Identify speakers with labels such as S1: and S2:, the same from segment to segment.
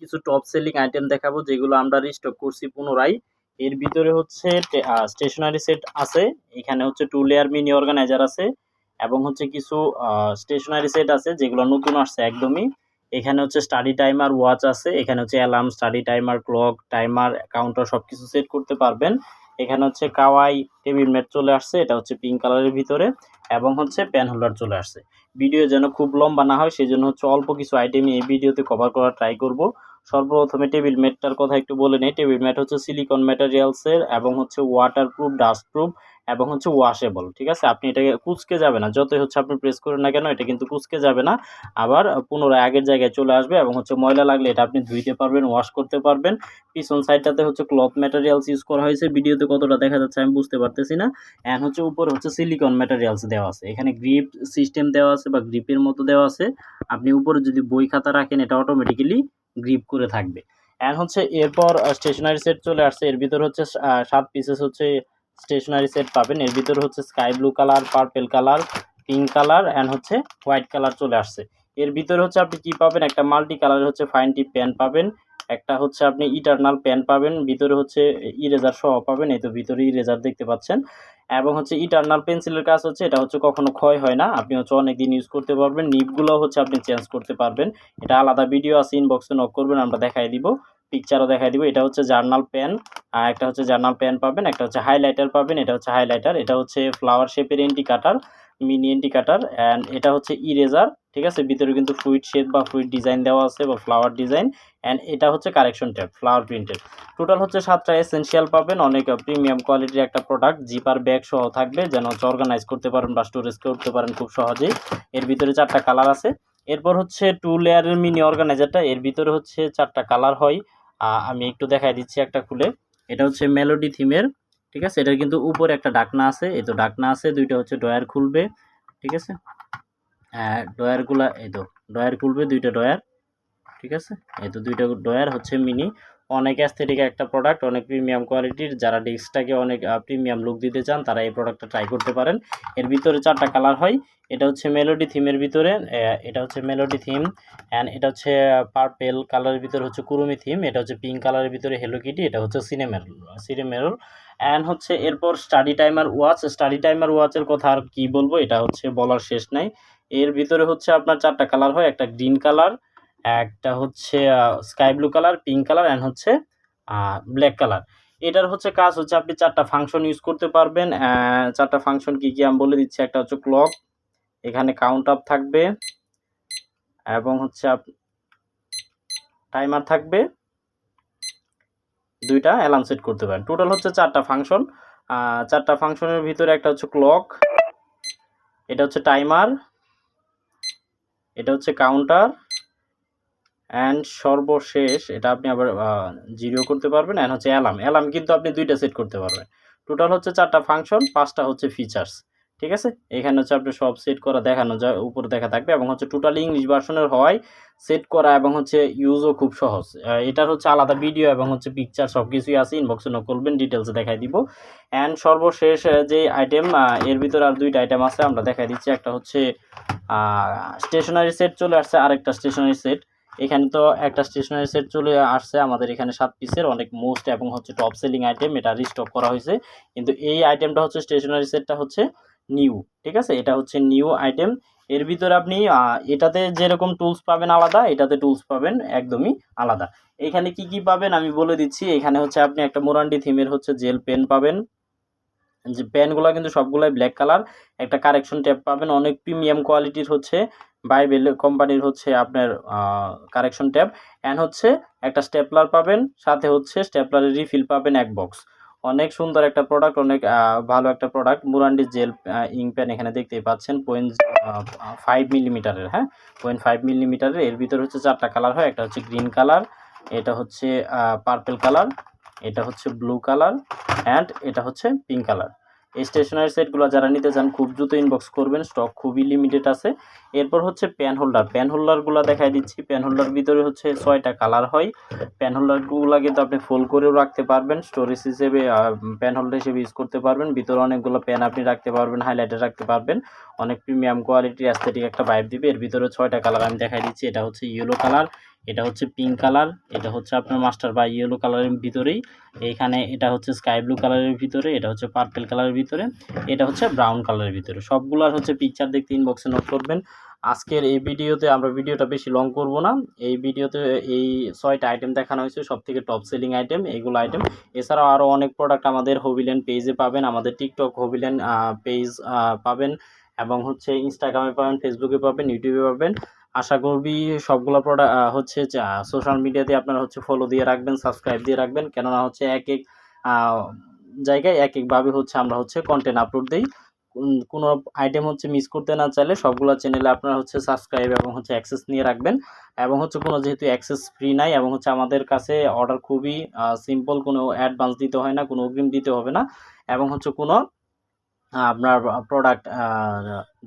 S1: কিছু top selling item দেখাবো যেগুলো আমরা রিস্টক করছি পুনরায়। এর ভিতরে হচ্ছে স্টেশনারি সেট আছে, এখানে হচ্ছে 2 লেয়ার মিনি অর্গানাইজার আছে এবং হচ্ছে কিছু স্টেশনারি সেট আছে যেগুলো নতুন আসছে একদমই। এখানে হচ্ছে স্টাডি টাইমার ওয়াচ আছে, এখানে হচ্ছে alarm, study timer, clock, timer, counter সবকিছু সেট করতে পারবেন। এখানে হচ্ছে কাওয়াই টেবিল ম্যাট চলে আসছে, এটা হচ্ছে পিঙ্ক কালারের ভিতরে, এবং হচ্ছে পেন হোল্ডার চলে আসছে। ভিডিও যেন খুব লম্বা না হয় সেজন্য হচ্ছে অল্প কিছু আইটেমই এই ভিডিওতে কভার করার ট্রাই করব। সর্বপ্রথমে টেবিল ম্যাটটার কথা একটু বলে নেই। টেবিল ম্যাট হচ্ছে সিলিকন ম্যাটেরিয়ালসের এবং হচ্ছে ওয়াটারপ্রুফ, ডাস্টপ্রুফ এবং হচ্ছে ওয়াশেবল। ঠিক আছে, আপনি এটাকে কুচকে যাবে না, যতই হচ্ছে আপনি প্রেস করেন না কেন এটা কিন্তু কুচকে যাবে না, আবার পুনরায় আগের জায়গায় চলে আসবে এবং হচ্ছে ময়লা লাগলে এটা আপনি ধুইতে পারবেন, ওয়াশ করতে পারবেন। পিছন সাইডটাতে হচ্ছে ক্লথ ম্যাটেরিয়ালস ইউজ করা হয়েছে, ভিডিওতে কতটা দেখা যাচ্ছে আমি বুঝতে পারতেছি না। অ্যান্ড হচ্ছে উপরে হচ্ছে সিলিকন ম্যাটেরিয়ালস দেওয়া আছে, এখানে গ্রিপ সিস্টেম দেওয়া আছে বা গ্রিপের মতো দেওয়া আছে। আপনি উপরে যদি বই খাতা রাখেন এটা অটোমেটিক্যালি গ্রিপ করে থাকবে। অ্যান্ড হচ্ছে এরপর স্টেশনারি সেট চলে আসছে, এর ভিতর হচ্ছে 7 পিসেস হচ্ছে স্টেশনারি সেট পাবেন। এর ভিতরে হচ্ছে sky blue colour, purple colour, pink colour and হচ্ছে হোয়াইট কালার চলে আসছে। এর ভিতরে হচ্ছে আপনি কি পাবেন, একটা মাল্টি কালারের হচ্ছে ফাইন টিপ পেন পাবেন, একটা হচ্ছে আপনি ইটারনাল পেন পাবেন, ভিতরে হচ্ছে ইরেজার সহ পাবেন, এই তো ভিতরে ইরেজার দেখতে পাচ্ছেন। এবং হচ্ছে ইটারনাল পেন্সিলের কাজ হচ্ছে এটা হচ্ছে কখনো ক্ষয় হয় না, আপনি হচ্ছে অনেকদিন ইউজ করতে পারবেন। নিবগুলো হচ্ছে আপনি চেঞ্জ করতে পারবেন, এটা আলাদা ভিডিও আছে, ইনবক্সে নক করবেন, আমরা দেখাই দিব, পিকচারও দেখাই দিব। এটা হচ্ছে জার্নাল পেন, আর একটা হচ্ছে জার্নাল পেন পাবেন, একটা হচ্ছে হাইলাইটার পাবেন, এটা হচ্ছে হাইলাইটার, এটা হচ্ছে ফ্লাওয়ার শেপের anti cutter, mini anti cutter, and এটা হচ্ছে ইরেজার। ঠিক আছে, ভিতরে কিন্তু ফ্লুইড শেপ বা ফ্লুইড ডিজাইন দেওয়া আছে বা ফ্লাওয়ার ডিজাইন, অ্যান্ড এটা হচ্ছে কারেকশন ট্যাব ফ্লাওয়ার প্রিন্টের। টোটাল হচ্ছে 7টা এসেনশিয়াল পাবেন, অনেক প্রিমিয়াম কোয়ালিটির একটা প্রোডাক্ট, জিপার ব্যাগ সহ থাকবে যেন হচ্ছে অর্গানাইজ করতে পারেন বা স্টোরেজ করতে পারেন খুব সহজেই। এর ভিতরে 4টা কালার আছে। এরপর হচ্ছে 2 লেয়ারের মিনি অর্গানাইজারটা, এর ভিতরে হচ্ছে 4টা কালার হয়। আমি একটু দেখাই দিচ্ছি একটা খুলে। এটা হচ্ছে মেলোডি থিমের। ঠিক আছে, এটার কিন্তু উপরে একটা ডাকনা আছে, এই তো ডাকনা আছে, দুইটা হচ্ছে ডয়ার খুলবে। ঠিক আছে, ডয়ারগুলা এই তো ডয়ার খুলবে, দুইটা ডয়ার। ঠিক আছে, এই তো দুইটা ডয়ার হচ্ছে মিনি। অনেক অ্যাস্থেটিক একটা প্রোডাক্ট, অনেক প্রিমিয়াম কোয়ালিটির, যারা ডেস্কটাকে অনেক প্রিমিয়াম লুক দিতে চান তারা এই প্রোডাক্টটা ট্রাই করতে পারেন। এর ভিতরে 4টা কালার হয়। এটা হচ্ছে মেলোডি থিমের ভিতরে, এটা হচ্ছে মেলোডি থিম, অ্যান্ড এটা হচ্ছে পার্পেল কালারের ভিতরে হচ্ছে কুরুমি থিম, এটা হচ্ছে পিঙ্ক কালারের ভিতরে হেলো কিটি, এটা হচ্ছে সিনেমেরল। অ্যান্ড হচ্ছে এরপর study timer watch. Study timer ওয়াচের কথা আর কি বলবো, এটা হচ্ছে বলার শেষ নাই। এর ভিতরে হচ্ছে আপনার 4টা কালার হয়, একটা গ্রিন কালার, একটা হচ্ছে sky blue colour, pink colour and হচ্ছে ব্ল্যাক কালার। এটার হচ্ছে কাজ হচ্ছে আপনি 4টা ফাংশন ইউজ করতে পারবেন। 4টা ফাংশন কি কি আমি বলে দিচ্ছি। একটা হচ্ছে ক্লক, এখানে কাউন্ট আপ থাকবে এবং হচ্ছে টাইমার থাকবে, দুইটা অ্যালার্ম সেট করতে পারেন। টোটাল হচ্ছে 4টা ফাংশন। 4টা ফাংশনের ভিতরে একটা হচ্ছে ক্লক, এটা হচ্ছে টাইমার, এটা হচ্ছে কাউন্টার, অ্যান্ড সর্বশেষ এটা আপনি আবার জিরো করতে পারবেন, অ্যান্ড হচ্ছে অ্যালার্ম কিন্তু আপনি দুইটা সেট করতে পারবেন। টোটাল হচ্ছে 4টা ফাংশন, 5টা হচ্ছে ফিচার্স। ঠিক আছে, এখানে হচ্ছে আপনি সব সেট করা দেখানো যায়, উপরে দেখা থাকবে, এবং হচ্ছে টোটালি ইংলিশ ভার্সনের হওয়ায় সেট করা এবং হচ্ছে ইউজও খুব সহজ। এটার হচ্ছে আলাদা ভিডিও এবং হচ্ছে পিকচার সব কিছুই আছে, ইনবক্সে নক করবেন, ডিটেলসে দেখাই দিব। অ্যান্ড সর্বশেষ যে আইটেম, এর ভিতরে আর 2টা আইটেম আছে, আমরা দেখাই দিচ্ছি। একটা হচ্ছে স্টেশনারি সেট চলে আসছে, আরেকটা স্টেশনারি সেট। এখানে তো একটা স্টেশনারি সেট চলে আসছে আমাদের এখানে 7 পিসের, অনেক মোস্ট এবং হচ্ছে টপ সেলিং আইটেম, এটা রিস্টক করা হয়েছে। কিন্তু এই আইটেমটা হচ্ছে স্টেশনারি সেটটা হচ্ছে নিউ। ঠিক আছে, এটা হচ্ছে নিউ আইটেম। এর ভিতরে আপনি এটাতে যেরকম টুলস পাবেন আলাদা, এটাতে টুলস পাবেন একদমই আলাদা। এখানে কি কি পাবেন আমি বলে দিচ্ছি। এখানে হচ্ছে আপনি একটা মোরান্ডি থিমের হচ্ছে জেল পেন পাবেন, যে পেনগুলো কিন্তু সবগুলাই ব্ল্যাক কালার। একটা কারেকশন ট্যাব পাবেন, অনেক প্রিমিয়াম কোয়ালিটির হচ্ছে বাইবেল কোম্পানির হচ্ছে আপনার কারেকশন ট্যাব, অ্যান্ড হচ্ছে একটা স্টেপলার পাবেন, সাথে হচ্ছে স্টেপলারের রিফিল পাবেন 1 বক্স। অনেক সুন্দর একটা প্রোডাক্ট, অনেক ভালো একটা প্রোডাক্ট। মুরান্ডি জেল ইঙ্ক পেন এখানে দেখতেই পাচ্ছেন, 0.5 মিলিমিটারের, হ্যাঁ 0.5 মিলিমিটারের। এর ভিতরে হচ্ছে 4টা কালার হয়, একটা হচ্ছে গ্রিন কালার, এটা হচ্ছে পার্পেল কালার, এটা হচ্ছে ব্লু কালার, অ্যান্ড এটা হচ্ছে পিঙ্ক কালার। এই স্টেশনারি সেটগুলো যারা নিতে চান খুব দ্রুত ইনবক্স করবেন, স্টক খুবই লিমিটেড আছে। এরপর হচ্ছে পেন হোল্ডারগুলো দেখাই দিচ্ছি। পেন হোল্ডার ভিতরে হচ্ছে 6টা কালার হয়। পেন হোল্ডারগুলো কিন্তু আপনি ফোল্ড করেও রাখতে পারবেন, স্টোরেজ হিসেবে পেন হোল্ডার হিসেবে ইউজ করতে পারবেন। ভিতরে অনেকগুলো পেন আপনি রাখতে পারবেন, হাইলাইটার রাখতে পারবেন, অনেক প্রিমিয়াম কোয়ালিটির অ্যাস্থেটিক একটা ভাইব দিবে। এর ভিতরে 6টা কালার আমি দেখাই দিচ্ছি। এটা হচ্ছে ইয়েলো কালার, এটা হচ্ছে পিঙ্ক কালার, এটা হচ্ছে আপনার মাস্টার বা ইয়েলো কালারের ভিতরেই, এইখানে এটা হচ্ছে স্কাই ব্লু কালারের ভিতরে, এটা হচ্ছে পার্পল কালারের ভিতরে, এটা হচ্ছে ব্রাউন কালারের ভিতরে। সবগুলোর হচ্ছে পিকচার দেখতে ইনবক্সে নোট করবেন। আজকের এই ভিডিওতে আমরা ভিডিওটা বেশি লং করব না। এই ভিডিওতে এই 6টা আইটেম দেখানো হয়েছে, সবথেকে টপ সেলিং আইটেম এগুলো আইটেম। এছাড়াও আরও অনেক প্রোডাক্ট আমাদের হবিল্যান্ড পেজে পাবেন, আমাদের টিকটক হবিল্যান্ড পেজ পাবেন, এবং হচ্ছে ইনস্টাগ্রামে পাবেন, ফেসবুকে পাবেন, ইউটিউবে পাবেন। আশা করবি সবগুলো প্রোডাক্ট হচ্ছে সোশ্যাল মিডিয়াতে আপনারা হচ্ছে ফলো দিয়ে রাখবেন, সাবস্ক্রাইব দিয়ে রাখবেন, কেননা হচ্ছে এক এক জায়গায় এক একভাবে হচ্ছে আমরা হচ্ছে কন্টেন্ট আপলোড দিই। কোনো আইটেম হচ্ছে মিস করতে না চাইলে সবগুলো চ্যানেলে আপনারা হচ্ছে সাবস্ক্রাইব এবং হচ্ছে অ্যাক্সেস নিয়ে রাখবেন। এবং হচ্ছে কোনো যেহেতু অ্যাক্সেস ফ্রি নাই, এবং হচ্ছে আমাদের কাছে অর্ডার খুবই সিম্পল, কোনো অ্যাডভান্স দিতে হয় না, কোনো অগ্রিম দিতে হবে না, এবং হচ্ছে কোনো আপনার প্রোডাক্ট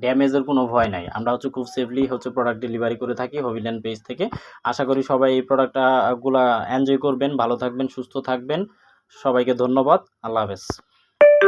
S1: ড্যামেজের কোনো ভয় নাই। আমরা হচ্ছে খুব সেফলি হচ্ছে প্রোডাক্ট ডেলিভারি করে থাকি হবিল্যান্ড পেজ থেকে। আশা করি সবাই এই প্রোডাক্টগুলা এনজয় করবেন, ভালো থাকবেন, সুস্থ থাকবেন। সবাইকে ধন্যবাদ। আল্লাহ হাফেজ।